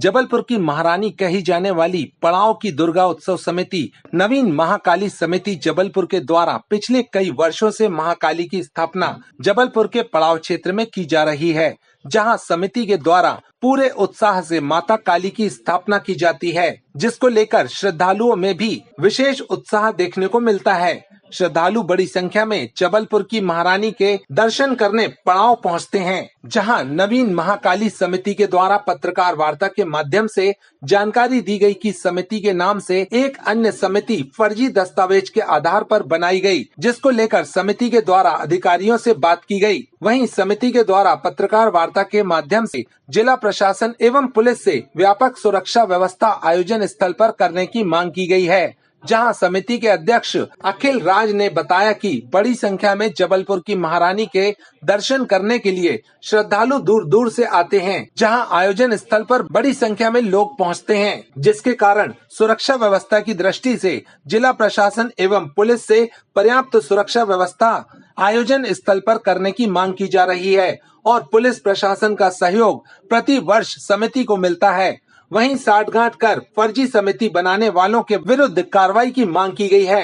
जबलपुर की महारानी कही जाने वाली पड़ाव की दुर्गा उत्सव समिति नवीन महाकाली समिति जबलपुर के द्वारा पिछले कई वर्षों से महाकाली की स्थापना जबलपुर के पड़ाव क्षेत्र में की जा रही है, जहां समिति के द्वारा पूरे उत्साह से माता काली की स्थापना की जाती है, जिसको लेकर श्रद्धालुओं में भी विशेष उत्साह देखने को मिलता है। श्रद्धालु बड़ी संख्या में जबलपुर की महारानी के दर्शन करने पड़ाव पहुंचते हैं, जहां नवीन महाकाली समिति के द्वारा पत्रकार वार्ता के माध्यम से जानकारी दी गई कि समिति के नाम से एक अन्य समिति फर्जी दस्तावेज के आधार पर बनाई गई, जिसको लेकर समिति के द्वारा अधिकारियों से बात की गई। वहीं समिति के द्वारा पत्रकार वार्ता के माध्यम से जिला प्रशासन एवं पुलिस से व्यापक सुरक्षा व्यवस्था आयोजन स्थल पर करने की मांग की गई है, जहां समिति के अध्यक्ष अखिल राज ने बताया कि बड़ी संख्या में जबलपुर की महारानी के दर्शन करने के लिए श्रद्धालु दूर दूर से आते हैं, जहां आयोजन स्थल पर बड़ी संख्या में लोग पहुंचते हैं, जिसके कारण सुरक्षा व्यवस्था की दृष्टि से जिला प्रशासन एवं पुलिस से पर्याप्त सुरक्षा व्यवस्था आयोजन स्थल पर करने की मांग की जा रही है और पुलिस प्रशासन का सहयोग प्रति वर्ष समिति को मिलता है। वहीं साठगांठ कर फर्जी समिति बनाने वालों के विरुद्ध कार्रवाई की मांग की गई है।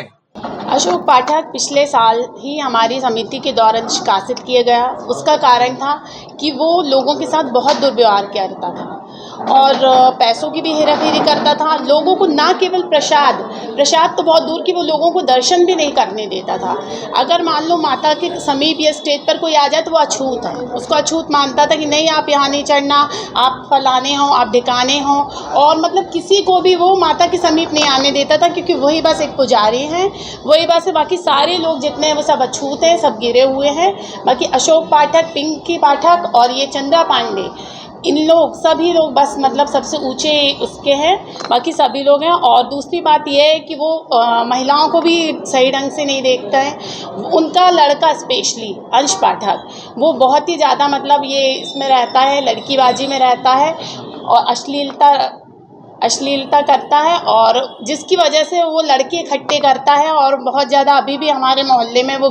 अशोक पाठक पिछले साल ही हमारी समिति के द्वारा निष्कासित किया गया। उसका कारण था कि वो लोगों के साथ बहुत दुर्व्यवहार करता था और पैसों की भी हेराफेरी करता था। लोगों को ना केवल प्रसाद तो बहुत दूर की, वो लोगों को दर्शन भी नहीं करने देता था। अगर मान लो माता के समीप या स्टेज पर कोई आ जाए तो वो अछूत है, उसको अछूत मानता था कि नहीं आप यहाँ नहीं चढ़ना, आप फलाने हो, आप ढिकाने हो, और मतलब किसी को भी वो माता के समीप नहीं आने देता था, क्योंकि वही बस एक पुजारी हैं, वही बस, बाकी सारे लोग जितने हैं वो सब अछूत हैं, सब गिरे हुए हैं। बाकी अशोक पाठक, पिंकी पाठक और ये चंद्रा पांडे, इन लोग सभी लोग बस मतलब सबसे ऊंचे उसके हैं, बाकी सभी लोग हैं। और दूसरी बात यह है कि वो महिलाओं को भी सही ढंग से नहीं देखता है। उनका लड़का स्पेशली अंश पाठक, वो बहुत ही ज़्यादा मतलब ये इसमें रहता है, लड़कीबाजी में रहता है और अश्लीलता करता है, और जिसकी वजह से वो लड़के इकट्ठे करता है। और बहुत ज़्यादा अभी भी हमारे मोहल्ले में वो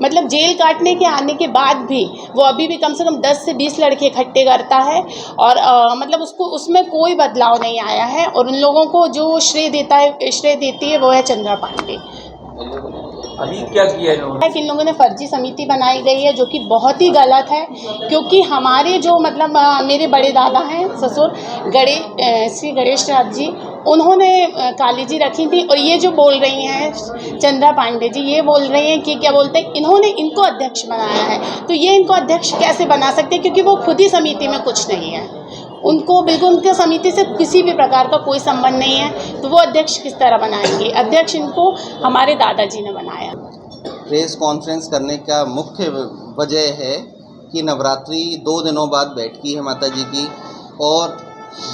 मतलब जेल काटने के आने के बाद भी वो अभी भी कम से कम 10 से 20 लड़के इकट्ठे करता है और मतलब उसको उसमें कोई बदलाव नहीं आया है। और उन लोगों को जो श्रेय देती है वो है चंद्रा पांडे। अभी क्या किया है इन लोगों ने फर्जी समिति बनाई गई है, जो कि बहुत ही गलत है, क्योंकि हमारे जो मतलब मेरे बड़े दादा हैं ससुर श्री गणेश नाथ जी, उन्होंने काली जी रखी थी। और ये जो बोल रही हैं चंद्रा पांडे जी, ये बोल रही हैं कि क्या बोलते हैं, इन्होंने इनको अध्यक्ष बनाया है। तो ये इनको अध्यक्ष कैसे बना सकते हैं, क्योंकि वो खुद ही समिति में कुछ नहीं है, उनको बिल्कुल उनके समिति से किसी भी प्रकार का कोई संबंध नहीं है, तो वो अध्यक्ष किस तरह बनाएंगे। अध्यक्ष इनको हमारे दादाजी ने बनाया। प्रेस कॉन्फ्रेंस करने का मुख्य वजह है कि नवरात्रि 2 दिनों बाद बैठकी है माता जी की, और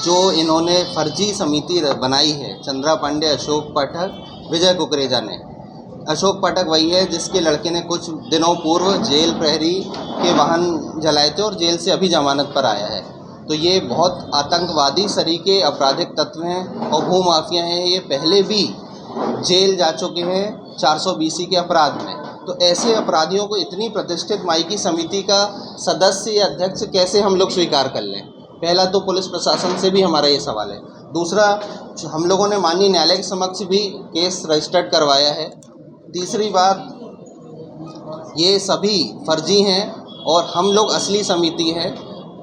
जो इन्होंने फर्जी समिति बनाई है चंद्रा पांडे, अशोक पाठक, विजय कुकरेजा ने। अशोक पाठक वही है जिसके लड़के ने कुछ दिनों पूर्व जेल प्रहरी के वाहन जलाए थे और जेल से अभी जमानत पर आया है। तो ये बहुत आतंकवादी सरीके आपराधिक तत्व हैं और भूमाफिया हैं। ये पहले भी जेल जा चुके हैं 420 के अपराध में। तो ऐसे अपराधियों को इतनी प्रतिष्ठित माई की समिति का सदस्य या अध्यक्ष कैसे हम लोग स्वीकार कर लें? पहला तो पुलिस प्रशासन से भी हमारा ये सवाल है। दूसरा, हम लोगों ने माननीय न्यायालय के समक्ष भी केस रजिस्टर्ड करवाया है। तीसरी बात, ये सभी फर्जी हैं और हम लोग असली समिति है।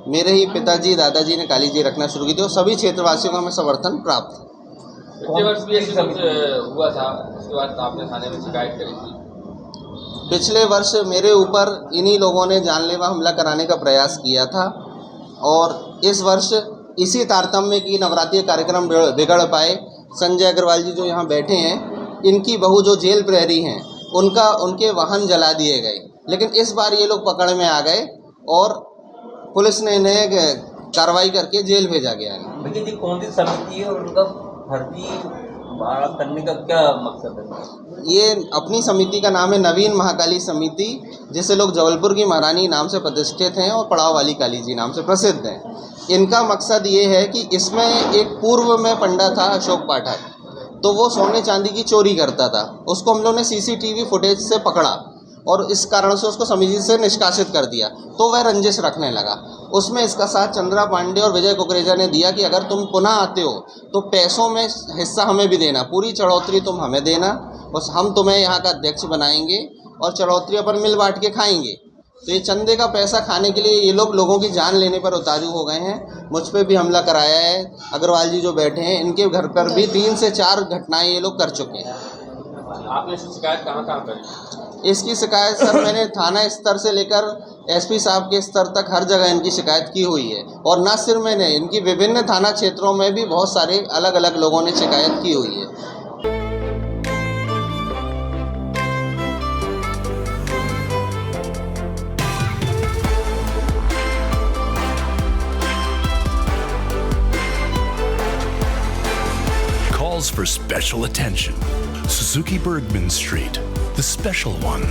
मेरे ही पिताजी दादाजी ने काली जी रखना शुरू की थी और सभी क्षेत्रवासियों का हमें समर्थन प्राप्त है। पिछले वर्ष भी ऐसे हुआ था, उसके बाद आपने थाने में शिकायत करी थी। पिछले वर्ष मेरे ऊपर इन्हीं लोगों ने जानलेवा हमला कराने का प्रयास किया था, और इस वर्ष इसी तारतम्य की नवरात्रि कार्यक्रम बिगड़ पाए। संजय अग्रवाल जी जो यहाँ बैठे हैं, इनकी बहू जो जेल प्रहरी हैं, उनके वाहन जला दिए गए। लेकिन इस बार ये लोग पकड़ में आ गए और पुलिस ने इन्हें कार्रवाई करके जेल भेजा गया है। लेकिन ये कौन सी समिति है और उनका फर्जी करने का क्या मकसद है? ये अपनी समिति का नाम है नवीन महाकाली समिति, जिसे लोग जबलपुर की महारानी नाम से प्रतिष्ठित हैं और पड़ाव वाली काली जी नाम से प्रसिद्ध हैं। इनका मकसद ये है कि इसमें एक पूर्व में पंडा था अशोक पाठक, तो वो सोने चांदी की चोरी करता था। उसको हम लोग ने CCTV फुटेज से पकड़ा और इस कारण से उसको समिति से निष्कासित कर दिया, तो वह रंजिश रखने लगा। उसमें इसका साथ चंद्रा पांडे और विजय कुकरेजा ने दिया कि अगर तुम पुनः आते हो तो पैसों में हिस्सा हमें भी देना, पूरी चढ़ोतरी तुम हमें देना, बस हम तुम्हें यहाँ का अध्यक्ष बनाएंगे और चढ़ोतरी अपन मिल बांट के खाएंगे। तो ये चंदे का पैसा खाने के लिए ये लोग लोगों की जान लेने पर उतारू हो गए हैं। मुझ पे भी हमला कराया है। अग्रवाल जी जो बैठे हैं, इनके घर पर भी 3 से 4 घटनाएं ये लोग कर चुके हैं। आपने शिकायत कहाँ करी? इसकी शिकायत सर मैंने थाना स्तर से लेकर एसपी साहब के स्तर तक हर जगह इनकी शिकायत की हुई है, और न सिर्फ मैंने, इनकी विभिन्न थाना क्षेत्रों में भी बहुत सारे अलग अलग लोगों ने शिकायत की हुई है। Calls for special attention. Suzuki Bergman Street, the special one.